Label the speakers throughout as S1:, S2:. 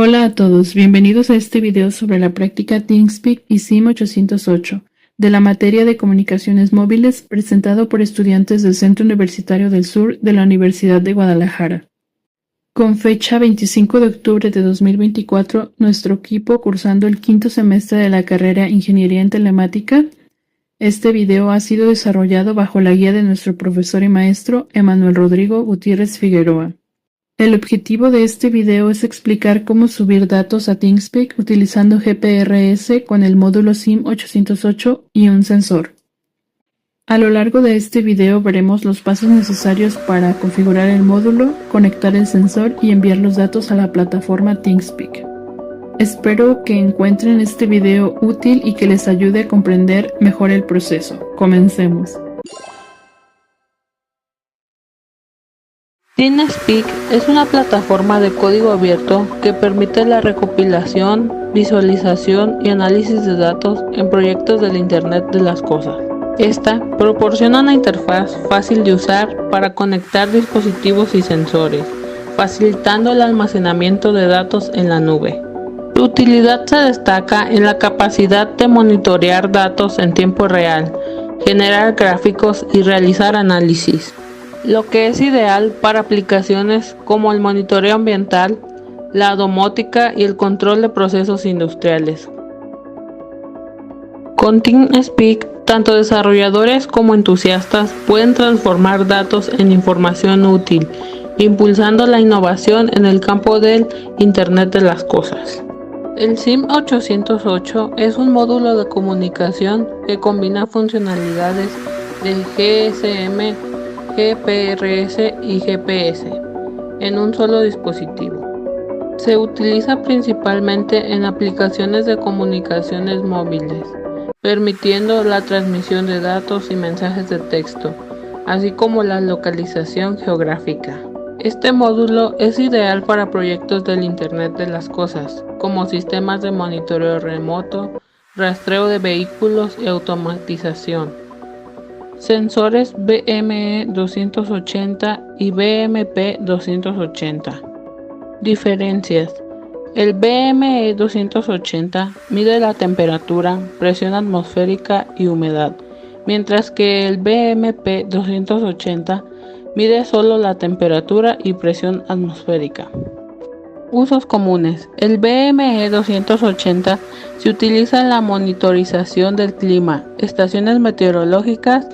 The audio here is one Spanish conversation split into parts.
S1: Hola a todos, bienvenidos a este video sobre la práctica TeamSpeak y SIM 808 de la materia de comunicaciones móviles presentado por estudiantes del Centro Universitario del Sur de la Universidad de Guadalajara. Con fecha 25 de octubre de 2024, nuestro equipo cursando el quinto semestre de la carrera Ingeniería en Telemática. Este video ha sido desarrollado bajo la guía de nuestro profesor y maestro Emanuel Rodrigo Gutiérrez Figueroa. El objetivo de este video es explicar cómo subir datos a TeamSpeak utilizando GPRS con el módulo SIM 808 y un sensor. A lo largo de este video veremos los pasos necesarios para configurar el módulo, conectar el sensor y enviar los datos a la plataforma TeamSpeak. Espero que encuentren este video útil y que les ayude a comprender mejor el proceso. Comencemos.
S2: TeamSpeak es una plataforma de código abierto que permite la recopilación, visualización y análisis de datos en proyectos del Internet de las Cosas. Esta proporciona una interfaz fácil de usar para conectar dispositivos y sensores, facilitando el almacenamiento de datos en la nube. Su utilidad se destaca en la capacidad de monitorear datos en tiempo real, generar gráficos y realizar análisis, lo que es ideal para aplicaciones como el monitoreo ambiental, la domótica y el control de procesos industriales. Con TeamSpeak, tanto desarrolladores como entusiastas pueden transformar datos en información útil, impulsando la innovación en el campo del Internet de las Cosas. El SIM 808 es un módulo de comunicación que combina funcionalidades de GSM, GPRS y GPS en un solo dispositivo. Se utiliza principalmente en aplicaciones de comunicaciones móviles, permitiendo la transmisión de datos y mensajes de texto, así como la localización geográfica. Este módulo es ideal para proyectos del Internet de las Cosas, como sistemas de monitoreo remoto, rastreo de vehículos y automatización. Sensores BME280 y BMP280. Diferencias. El BME280 mide la temperatura, presión atmosférica y humedad, mientras que el BMP280 mide solo la temperatura y presión atmosférica. Usos comunes. El BME280 se utiliza en la monitorización del clima, estaciones meteorológicas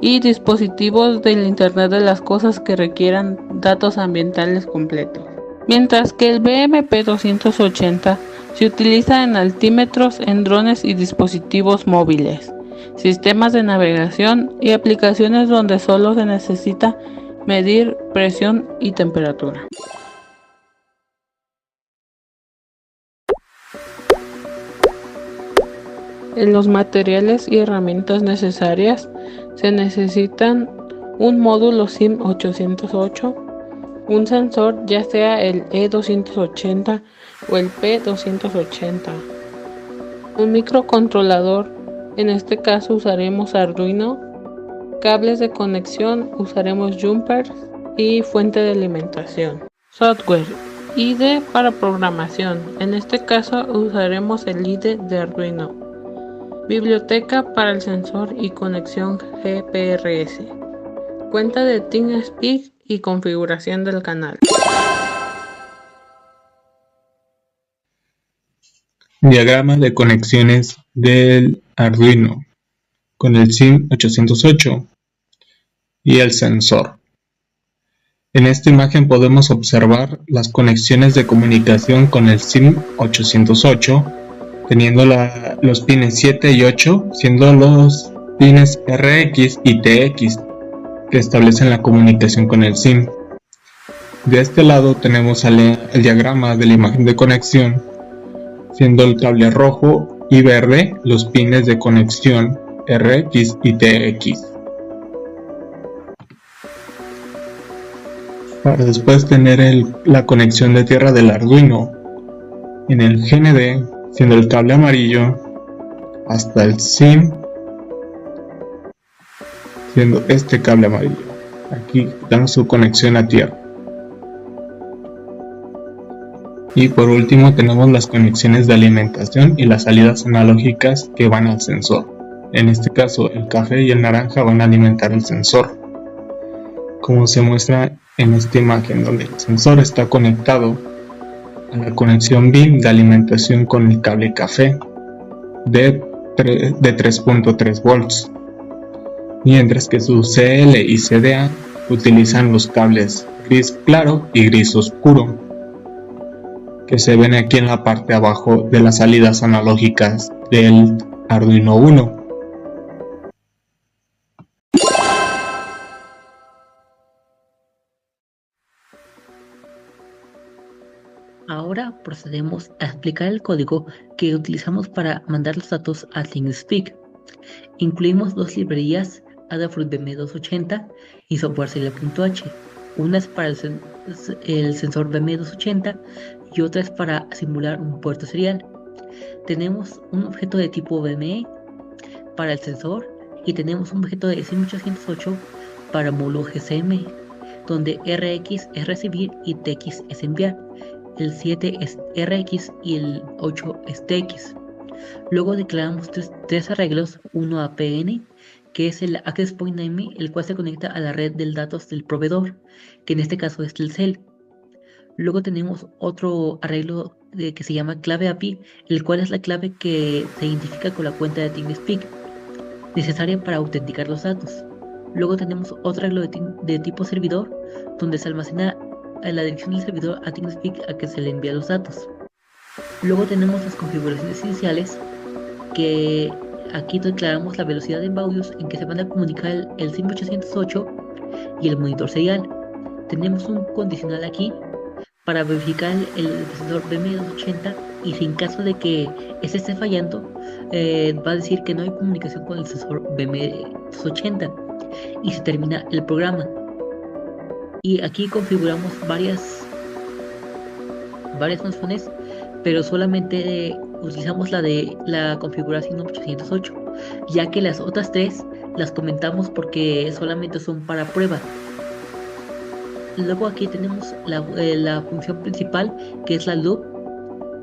S2: y dispositivos del Internet de las Cosas que requieran datos ambientales completos, mientras que el BMP280 se utiliza en altímetros en drones y dispositivos móviles, sistemas de navegación y aplicaciones donde solo se necesita medir presión y temperatura. En los materiales y herramientas necesarias se necesitan un módulo SIM 808, un sensor ya sea el E280 o el P280, un microcontrolador, en este caso usaremos Arduino, cables de conexión usaremos Jumpers y fuente de alimentación. Software, IDE para programación, en este caso usaremos el IDE de Arduino. Biblioteca para el sensor y conexión GPRS. Cuenta de TeamSpeak y configuración del canal.
S3: Diagrama de conexiones del Arduino con el SIM 808 y el sensor. En esta imagen podemos observar las conexiones de comunicación con el SIM 808, teniendo los pines 7 y 8 siendo los pines RX y TX que establecen la comunicación con el SIM. De este lado tenemos el diagrama de la imagen de conexión, siendo el cable rojo y verde los pines de conexión RX y TX. Para después tener la conexión de tierra del Arduino en el GND, siendo el cable amarillo, hasta el SIM, siendo este cable amarillo. Aquí dan su conexión a tierra. Y por último tenemos las conexiones de alimentación y las salidas analógicas que van al sensor. En este caso el café y el naranja van a alimentar el sensor, como se muestra en esta imagen, donde el sensor está conectado a la conexión BIM de alimentación con el cable café de 3.3 volts, mientras que su CL y CDA utilizan los cables gris claro y gris oscuro, que se ven aquí en la parte de abajo de las salidas analógicas del Arduino Uno.
S4: Ahora procedemos a explicar el código que utilizamos para mandar los datos a ThingSpeak. Incluimos dos librerías, Adafruit BM280 y Software Serial.h. Una es para el sensor BM280 y otra es para simular un puerto serial. Tenemos un objeto de tipo BME para el sensor y tenemos un objeto de SIM808 para módulo GSM, donde RX es recibir y TX es enviar. El 7 es RX y el 8 es TX. Luego declaramos tres arreglos, uno a PN, que es el Access Point Name, el cual se conecta a la red de datos del proveedor, que en este caso es Telcel. Luego tenemos otro arreglo que se llama clave API, el cual es la clave que se identifica con la cuenta de ThingSpeak, necesaria para autenticar los datos. Luego tenemos otro arreglo de tipo servidor, donde se almacena la dirección del servidor a ThingSpeak a que se le envía los datos. Luego tenemos las configuraciones iniciales, que aquí declaramos la velocidad de baudios en que se van a comunicar el SIM808 y el monitor serial. Tenemos un condicional aquí para verificar el sensor BM280, y si en caso de que ese esté fallando, va a decir que no hay comunicación con el sensor BM280 y se termina el programa. Y aquí configuramos varias funciones, pero solamente utilizamos la de la configuración 808, ya que las otras tres las comentamos porque solamente son para prueba. Luego aquí tenemos la función principal, que es la loop,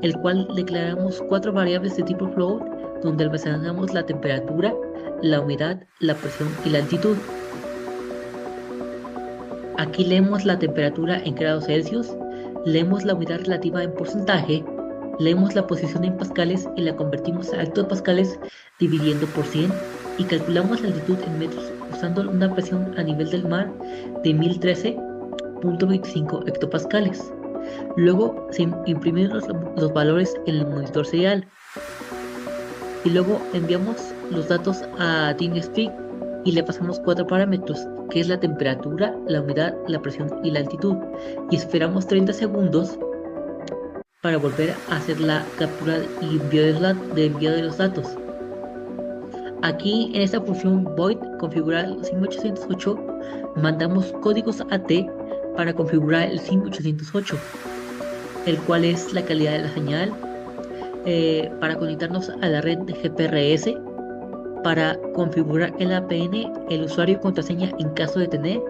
S4: el cual declaramos 4 variables de tipo float, donde almacenamos la temperatura, la humedad, la presión y la altitud. Aquí leemos la temperatura en grados Celsius, leemos la humedad relativa en porcentaje, leemos la posición en pascales y la convertimos a hectopascales dividiendo por 100, y calculamos la altitud en metros usando una presión a nivel del mar de 1013.25 hectopascales. Luego se imprimimos los valores en el monitor serial y luego enviamos los datos a ThingSpeak y le pasamos 4 parámetros, que es la temperatura, la humedad, la presión y la altitud, y esperamos 30 segundos para volver a hacer la captura y envío de los datos. Aquí en esta función void configurar el SIM808 mandamos códigos AT para configurar el SIM808, el cual es la calidad de la señal, para conectarnos a la red de GPRS, para configurar el APN, el usuario y contraseña en caso de tener,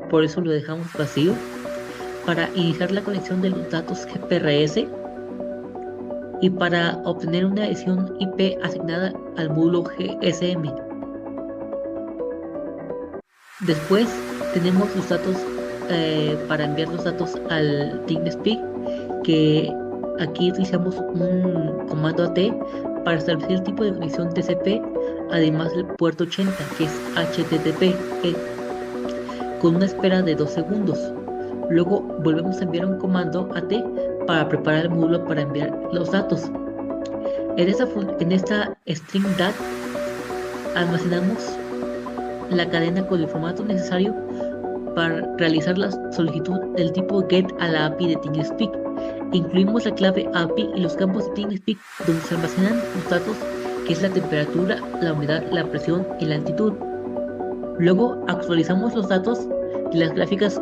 S4: por eso lo dejamos vacío, para iniciar la conexión de los datos GPRS y para obtener una dirección IP asignada al módulo GSM. Después tenemos los datos para enviar los datos al ThingSpeak, que aquí utilizamos un comando AT para establecer el tipo de conexión TCP, además del puerto 80, que es HTTP, con una espera de 2 segundos. Luego volvemos a enviar un comando AT para preparar el módulo para enviar los datos. En esta string DAT almacenamos la cadena con el formato necesario para realizar la solicitud del tipo GET a la API de ThingSpeak. Incluimos la clave API y los campos de ThingSpeak donde se almacenan los datos, que es la temperatura, la humedad, la presión y la altitud. Luego actualizamos los datos de las gráficas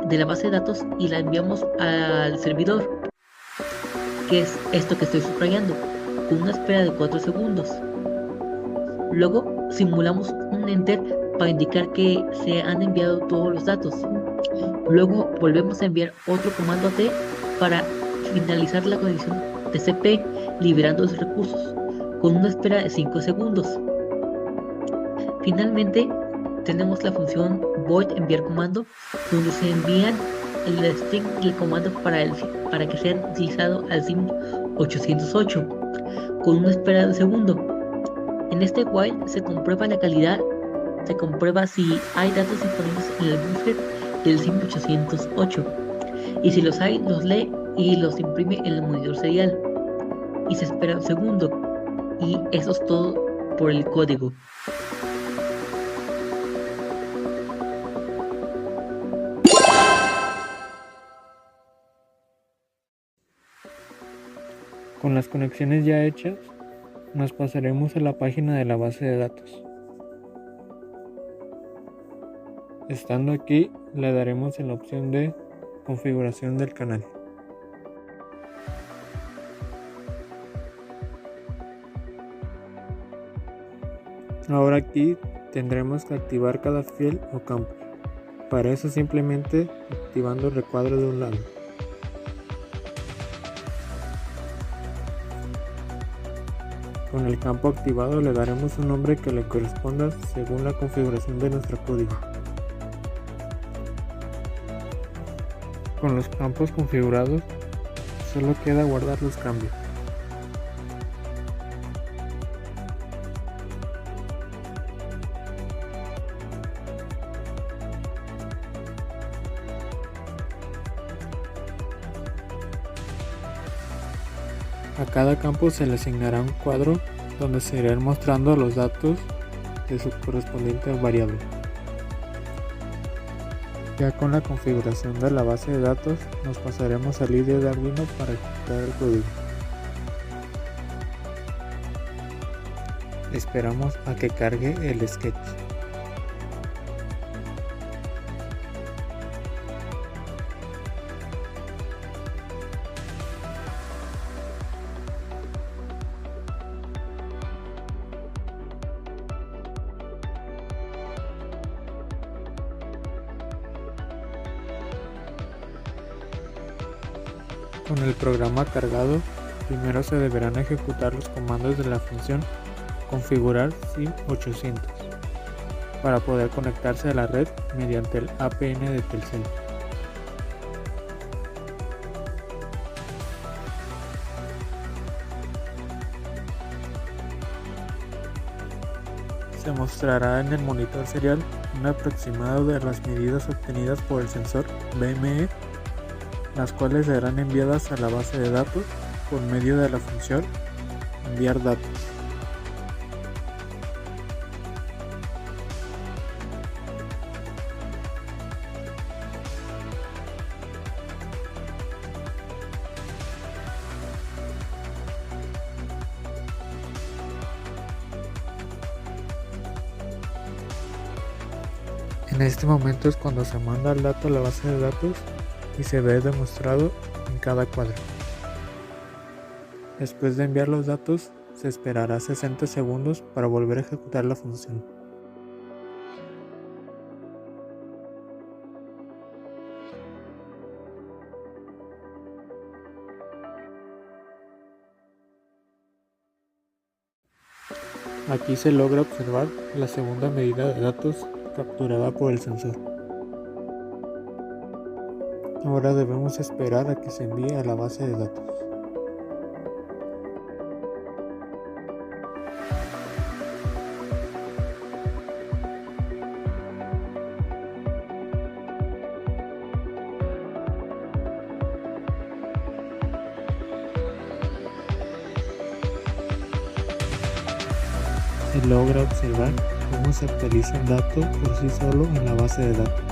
S4: de la base de datos y la enviamos al servidor, que es esto que estoy subrayando, con una espera de 4 segundos. Luego simulamos un enter para indicar que se han enviado todos los datos. Luego volvemos a enviar otro comando AT para finalizar la conexión TCP liberando los recursos con una espera de 5 segundos. Finalmente, tenemos la función void enviar comando, donde se envían el string del comando para que sea utilizado al SIM 808 con una espera de un segundo. En este while se comprueba la calidad, se comprueba si hay datos disponibles en el buffer del SIM 808 y si los hay, los lee y los imprime en el monitor serial y se espera un segundo, y eso es todo por el código.
S5: Con las conexiones ya hechas, nos pasaremos a la página de la base de datos. Estando aquí, le daremos en la opción de configuración del canal. Ahora aquí tendremos que activar cada field o campo. Para eso simplemente activando el recuadro de un lado. Con el campo activado le daremos un nombre que le corresponda según la configuración de nuestro código. Con los campos configurados, solo queda guardar los cambios. A cada campo se le asignará un cuadro donde se irán mostrando los datos de su correspondiente variable. Ya con la configuración de la base de datos, nos pasaremos al IDE de Arduino para ejecutar el código. Esperamos a que cargue el sketch. Con el programa cargado, primero se deberán ejecutar los comandos de la función configurar SIM 800 para poder conectarse a la red mediante el APN de Telcel. Se mostrará en el monitor serial un aproximado de las medidas obtenidas por el sensor BME, las cuales serán enviadas a la base de datos por medio de la función enviar datos. En este momento es cuando se manda el dato a la base de datos y se ve demostrado en cada cuadro. Después de enviar los datos, se esperará 60 segundos para volver a ejecutar la función. Aquí se logra observar la segunda medida de datos capturada por el sensor. Ahora debemos esperar a que se envíe a la base de datos. Se logra observar cómo se actualiza un dato por sí solo en la base de datos.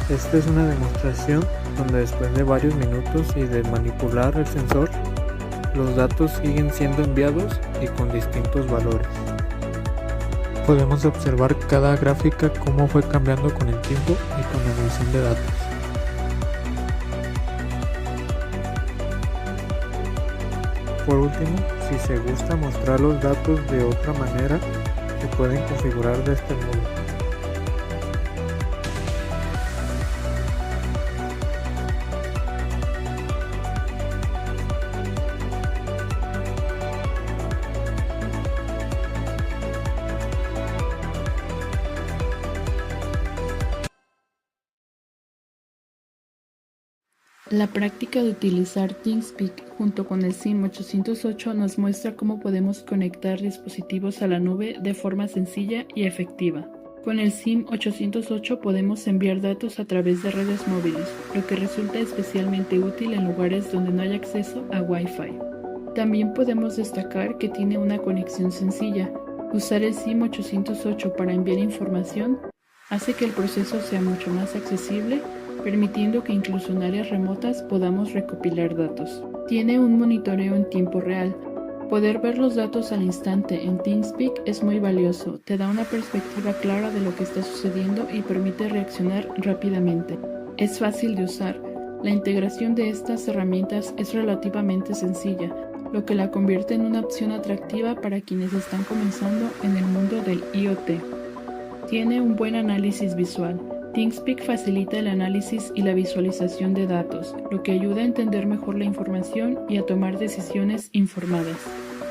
S5: Esta es una demostración donde después de varios minutos y de manipular el sensor, los datos siguen siendo enviados y con distintos valores. Podemos observar cada gráfica cómo fue cambiando con el tiempo y con la emisión de datos. Por último, si se gusta mostrar los datos de otra manera, que pueden configurar de este modo.
S1: La práctica de utilizar TeamSpeak junto con el SIM 808 nos muestra cómo podemos conectar dispositivos a la nube de forma sencilla y efectiva. Con el SIM 808 podemos enviar datos a través de redes móviles, lo que resulta especialmente útil en lugares donde no hay acceso a Wi-Fi. También podemos destacar que tiene una conexión sencilla. Usar el SIM 808 para enviar información hace que el proceso sea mucho más accesible, permitiendo que incluso en áreas remotas podamos recopilar datos. Tiene un monitoreo en tiempo real. Poder ver los datos al instante en TeamSpeak es muy valioso, te da una perspectiva clara de lo que está sucediendo y permite reaccionar rápidamente. Es fácil de usar. La integración de estas herramientas es relativamente sencilla, lo que la convierte en una opción atractiva para quienes están comenzando en el mundo del IoT. Tiene un buen análisis visual. TeamSpeak facilita el análisis y la visualización de datos, lo que ayuda a entender mejor la información y a tomar decisiones informadas.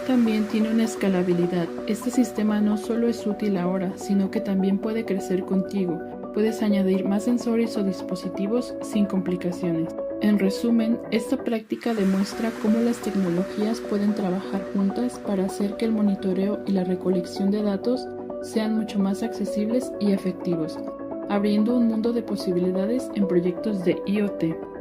S1: También tiene una escalabilidad. Este sistema no solo es útil ahora, sino que también puede crecer contigo. Puedes añadir más sensores o dispositivos sin complicaciones. En resumen, esta práctica demuestra cómo las tecnologías pueden trabajar juntas para hacer que el monitoreo y la recolección de datos sean mucho más accesibles y efectivos, abriendo un mundo de posibilidades en proyectos de IoT.